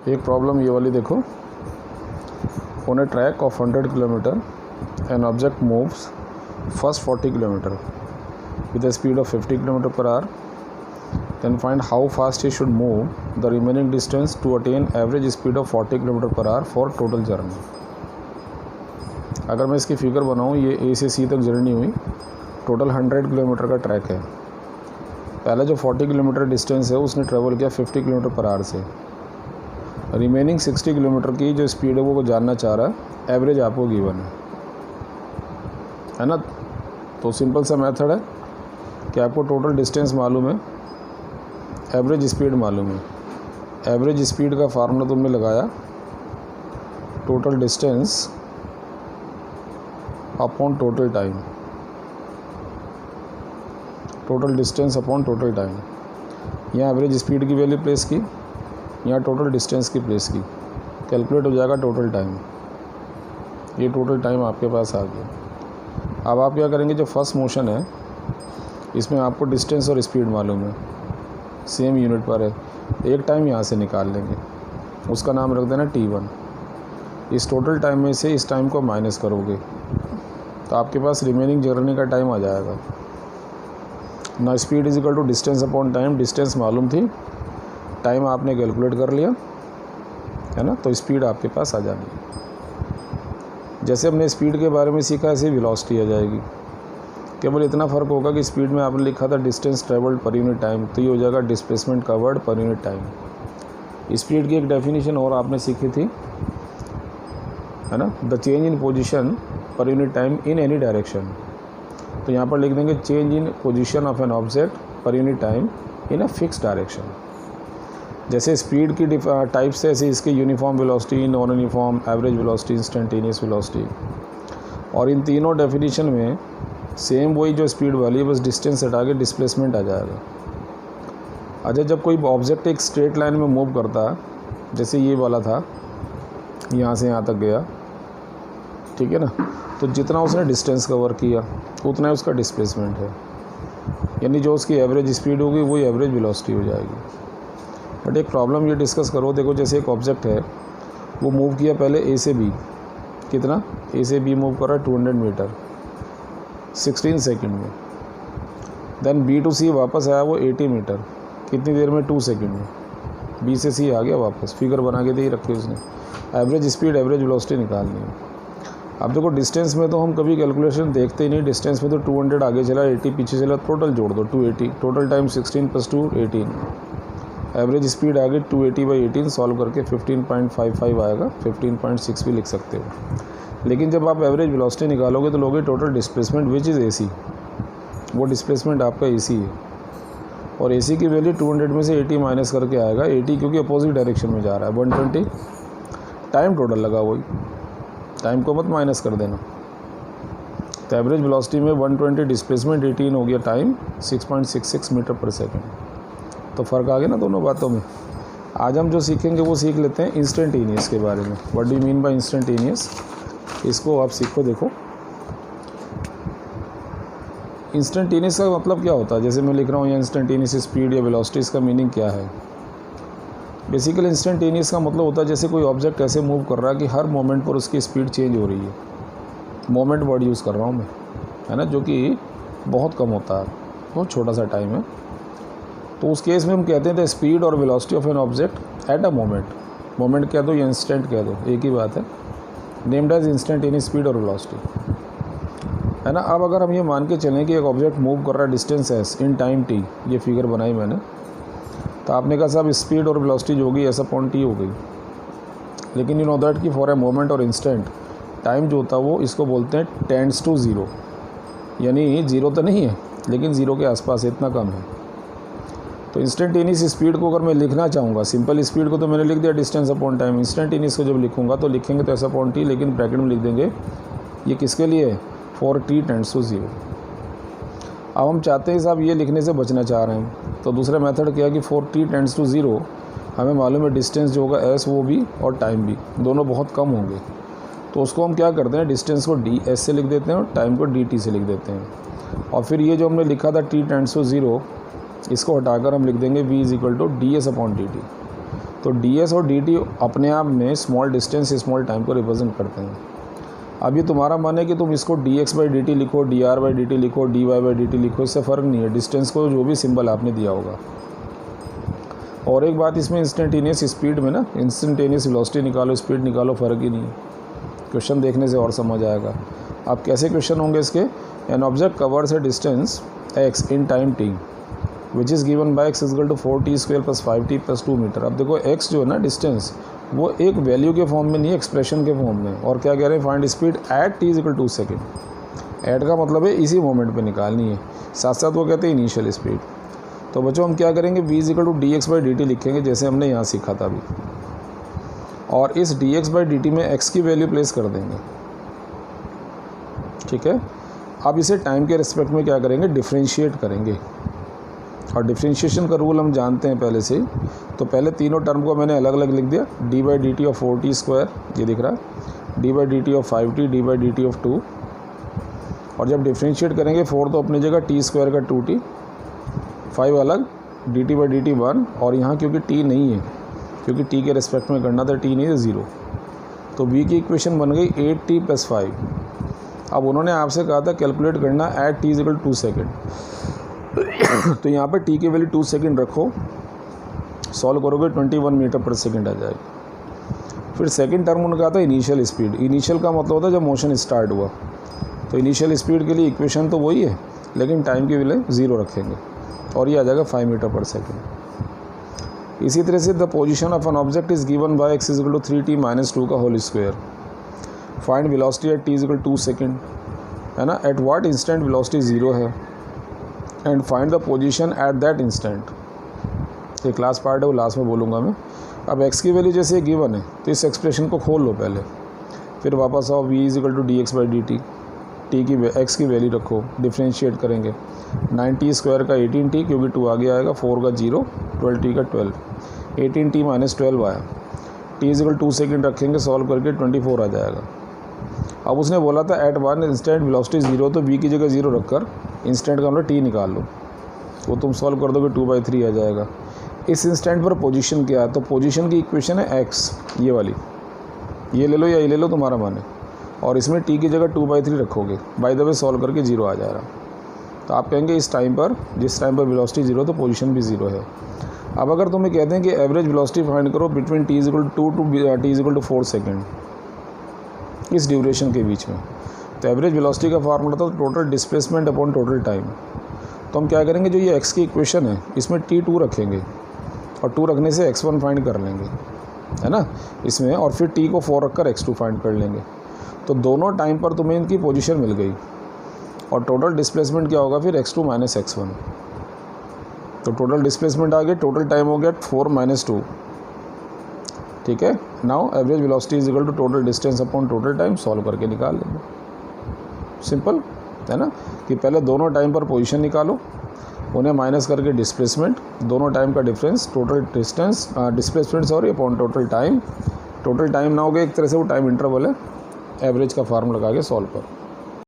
एक प्रॉब्लम ये वाली देखो, on A track of 100 kilometre an object moves first 40 kilometre with a speed of 50 km per hour, then find how fast he should move the remaining distance to attain average speed of 40 km per hour for total journey। अगर मैं इसकी figure बनाऊँ, ये ए से सी तक journey हुई, total 100 kilometre का track है। पहले जो 40 किलोमीटर डिस्टेंस है उसने ट्रेवल किया 50 किलोमीटर पर आवर से। रिमेनिंग 60 किलोमीटर की जो स्पीड है वो जानना चाह रहा है, एवरेज आपको गिवन है ना। तो सिंपल सा मेथड है कि आपको टोटल डिस्टेंस मालूम है, एवरेज स्पीड मालूम है। एवरेज स्पीड का फार्मूला तुमने लगाया total distance upon total time, total distance upon total time. यहाँ एवरेज स्पीड की वैल्यू प्लेस की, यहाँ टोटल डिस्टेंस की प्लेस की, कैलकुलेट हो जाएगा टोटल टाइम। ये टोटल टाइम आपके पास आ गया। अब आप क्या करेंगे, जो फर्स्ट मोशन है इसमें आपको डिस्टेंस और स्पीड मालूम है, सेम यूनिट पर है, एक टाइम यहाँ से निकाल लेंगे, उसका नाम रख देना T1। इस टोटल टाइम में से इस टाइम को माइनस करोगे तो आपके पास रिमेनिंग जर्नी का टाइम आ जाएगा ना। Speed is equal to distance upon time, distance मालूम थी, टाइम आपने कैलकुलेट कर लिया है ना, तो स्पीड आपके पास आ जानी। जैसे हमने स्पीड के बारे में सीखा ऐसे वेलोसिटी आ जाएगी। केवल इतना फ़र्क होगा कि स्पीड में आपने लिखा था distance travelled per unit time, तो ये हो जाएगा displacement covered per unit time. Speed की एक डेफिनेशन और आपने सीखी थी है ना, the change in position per unit time in any direction. तो यहाँ पर लिख देंगे change in position of an object per unit time in a fix direction. जैसे स्पीड की टाइप से ऐसे इसके uniform velocity, non uniform, average velocity, instantaneous velocity. और इन तीनों डेफिनेशन में सेम वही जो स्पीड वाली है, बस डिस्टेंस हटा के डिस्प्लेसमेंट आ जाएगा। अच्छा, जब कोई ऑब्जेक्ट एक स्ट्रेट लाइन में मूव करता है, जैसे ये वाला था, यहाँ से यहाँ तक गया, ठीक है ना, तो जितना उसने डिस्टेंस कवर किया उतना ही उसका डिस्प्लेसमेंट है, यानी जो उसकी एवरेज स्पीड होगी वही एवरेज वेलोसिटी हो जाएगी। बट एक प्रॉब्लम ये डिस्कस करो, देखो जैसे एक ऑब्जेक्ट है वो मूव किया पहले ए से बी, कितना ए से बी मूव कर रहा है 200 मीटर 16 सेकंड में। देन बी टू सी वापस आया वो 80 मीटर, कितनी देर में 2 सेकंड में। बी से सी आ गया वापस, फिगर बना के दे ही रखी उसने। एवरेज स्पीड एवरेज वेलोसिटी निकालनी है। अब देखो डिस्टेंस में तो हम कभी कैलकुलेशन देखते ही नहीं, डिस्टेंस में तो 200 आगे चला, 80 पीछे चला, टोटल जोड़ दो 280, टोटल टाइम 16 + 2 18। एवरेज स्पीड आ गई 280/18, सॉल्व करके 15.55 आएगा, 15.6 भी लिख सकते हो। लेकिन जब आप एवरेज वेलोसिटी निकालोगे तो लोगे total displacement which is AC, वो डिस्प्लेसमेंट आपका AC है। और AC की वैल्यू 200 में से 80 माइनस करके आएगा, 80 क्योंकि अपोजिट डायरेक्शन में जा रहा है, 120। टाइम टोटल लगा वही, टाइम को मत माइनस कर देना। तो एवरेज वेलोसिटी में 120 डिस्प्लेसमेंट 18 हो गया, टाइम 6.66 मीटर पर सेकेंड। तो फ़र्क आ गया ना दोनों बातों में। आज हम जो सीखेंगे वो सीख लेते हैं इंस्टेंटेनियस के बारे में। What do you mean by instantaneous, इसको आप सीखो। देखो इंस्टेंटेनियस का मतलब क्या होता है, जैसे मैं लिख रहा हूँ यहाँ इंस्टेंटेनियस स्पीड या वेलोसिटी, इसका मीनिंग क्या है। बेसिकली इंस्टेंटेनियस का मतलब होता है जैसे कोई ऑब्जेक्ट ऐसे मूव कर रहा है कि हर मोमेंट पर उसकी स्पीड चेंज हो रही है। मोमेंट वर्ड यूज़ कर रहा हूँ मैं, है ना, जो कि बहुत कम होता है, बहुत छोटा सा टाइम है। तो उस केस में हम कहते हैं द स्पीड और velocity of an object at a moment. Moment कह दो या इंस्टेंट कह दो, एक ही बात है, नेम्ड एज इंस्टेंटेनियस स्पीड और वेलोसिटी, है ना। अब अगर हम ये मान के चलें कि एक ऑब्जेक्ट मूव कर रहा है डिस्टेंस एस इन टाइम t, ये फिगर बनाई मैंने, तो आपने कहा साहब स्पीड और वेलोसिटी जो होगी S/T हो गई। लेकिन यू नो दैट कि फॉर ए मोमेंट और इंस्टेंट टाइम जो होता है वो इसको बोलते हैं टेंड्स टू 0, यानी 0 तो नहीं है लेकिन 0 के आसपास, इतना कम है। तो इंस्टेंटेनियस स्पीड को अगर मैं लिखना चाहूँगा, सिंपल स्पीड को तो मैंने लिख दिया डिस्टेंस अपॉन टाइम, इंस्टेंटेनियस को जब लिखूँगा तो लिखेंगे तो S/T, लेकिन ब्रैकेट में लिख देंगे ये किसके लिए, फॉर t टेंड्स टू 0। अब हम चाहते हैं साहब ये लिखने से बचना चाह रहे हैं, तो दूसरा मेथड क्या है कि फॉर t टेंड्स टू 0 हमें मालूम है डिस्टेंस जो होगा s वो भी और टाइम भी दोनों बहुत कम होंगे। तो उसको हम क्या करते हैं, डिस्टेंस को ds से लिख देते हैं और टाइम को dt से लिख देते हैं। और फिर ये जो हमने लिखा था t टेंड्स टू 0, इसको हटाकर हम लिख देंगे v = ds/dt। तो ds और dt अपने आप में स्मॉल डिस्टेंस स्मॉल टाइम को रिप्रेजेंट करते हैं। अब ये तुम्हारा मन है कि तुम इसको dx बाई dt लिखो, dr बाई dt लिखो, dy बाई dt लिखो, इससे फ़र्क नहीं है, डिस्टेंस को जो भी सिंबल आपने दिया होगा। और एक बात इसमें इंस्टेंटेनियस स्पीड में ना इंस्टेंटेनियस वेलोसिटी निकालो, स्पीड निकालो, फ़र्क ही नहीं है। क्वेश्चन देखने से और समझ आएगा। अब कैसे क्वेश्चन होंगे इसके, an object covers a distance x in time t which is given by x equal to 4t² + 5t + 2 metre. अब देखो x जो है ना डिस्टेंस, वो एक वैल्यू के फॉर्म में नहीं है, एक्सप्रेशन के फॉर्म में। और क्या कह रहे हैं, find speed at t = 2 second. At का मतलब है इसी मोमेंट पे निकालनी है, साथ साथ वो कहते हैं इनिशियल स्पीड। तो बच्चों हम क्या करेंगे, v = dx बाई dt लिखेंगे जैसे हमने यहाँ सीखा था अभी, और इस dx बाई dt में x की वैल्यू प्लेस कर देंगे। ठीक है, अब इसे टाइम के रिस्पेक्ट में क्या करेंगे, डिफ्रेंशिएट करेंगे। और डिफ्रेंशिएशन का रूल हम जानते हैं पहले से ही। तो पहले तीनों टर्म को मैंने अलग अलग लिख दिया, d by dt of 4t², ये दिख रहा है, d by dt of 5t, d by dt of 2। और जब डिफ्रेंशिएट करेंगे 4 तो अपनी जगह t² का 2t, 5 अलग, dt बाई dt 1। और यहाँ क्योंकि t नहीं है, क्योंकि t के रिस्पेक्ट में करना था, t नहीं है 0, तो v की इक्वेशन बन गई 8t + 5। अब उन्होंने आपसे कहा था कैलकुलेट करना एट t = 2 सेकेंड। तो यहाँ पर t की वैल्यू 2 सेकेंड रखो, सॉल्व करोगे 21 मीटर पर सेकेंड आ जाएगी। फिर सेकेंड टर्म उन्होंने कहा था इनिशियल स्पीड। इनिशियल का मतलब होता है जब मोशन स्टार्ट हुआ। तो इनिशियल स्पीड के लिए इक्वेशन तो वही है, लेकिन टाइम की वैल्यू 0 रखेंगे और ये आ जाएगा 5 मीटर पर सेकेंड। इसी तरह से the position of an object is given by x = 3t - 2 का whole square. Find velocity at t = 2 second, है ना। एट व्हाट इंस्टेंट वेलोसिटी 0 है, and find the position at that instant. ये क्लास पार्ट है, वो लास्ट में बोलूँगा मैं। अब x की वैल्यू जैसे गिवन है तो इस एक्सप्रेशन को खोल लो पहले, फिर वापस आओ v = dx by dt, t की x की वैल्यू रखो, डिफ्रेंशिएट करेंगे। 9t² का 18t, क्योंकि 2 आगे आएगा, 4 का 0, 12t का 12, 18t - 12 आया। t = 2 सेकेंड रखेंगे, सॉल्व करके 24 आ जाएगा। अब उसने बोला था एट वन इंस्टेंट वेलोसिटी 0, तो v की जगह 0 रखकर इंस्टेंट का मतलब t निकाल लो, वो तुम सॉल्व कर दोगे 2/3 आ जाएगा। इस इंस्टेंट पर पोजीशन क्या है, तो पोजीशन की इक्वेशन है x, ये वाली, ये ले लो या ये ले लो, तुम्हारा मन है। और इसमें t की जगह 2/3 रखोगे, बाय द वे सॉल्व करके 0 आ जाएगा। तो आप कहेंगे इस टाइम पर, जिस टाइम पर वेलोसिटी 0 तो पोजीशन भी 0 है। अब अगर तुम्हें कहते हैं कि एवरेज वेलोसिटी फाइंड करो between t = 2 to t = 4 second, इस ड्यूरेशन के बीच में, तो एवरेज वेलोसिटी का फार्मूला था total displacement upon total time. तो हम क्या करेंगे, जो ये x की इक्वेशन है इसमें t2 रखेंगे, और 2 रखने से x1 फाइंड कर लेंगे, है ना, इसमें। और फिर t को 4 रखकर x2 फाइंड कर लेंगे। तो दोनों टाइम पर तुम्हें इनकी पोजीशन मिल गई, और टोटल डिस्प्लेसमेंट क्या होगा फिर, x2 - x1। तो टोटल डिस्प्लेसमेंट आ गया, टोटल टाइम हो गया 4 - 2। ठीक है, now average velocity is equal to total distance upon total time, solve करके निकाल लेंगे। सिंपल है ना, कि पहले दोनों टाइम पर पोजीशन निकालो, उन्हें माइनस करके डिस्प्लेसमेंट, दोनों टाइम का difference, total distance displacement sorry upon total time. Total time ना हो गया, एक तरह से वो टाइम इंटरवल है, एवरेज का फार्मूला लगा के सॉल्व करो।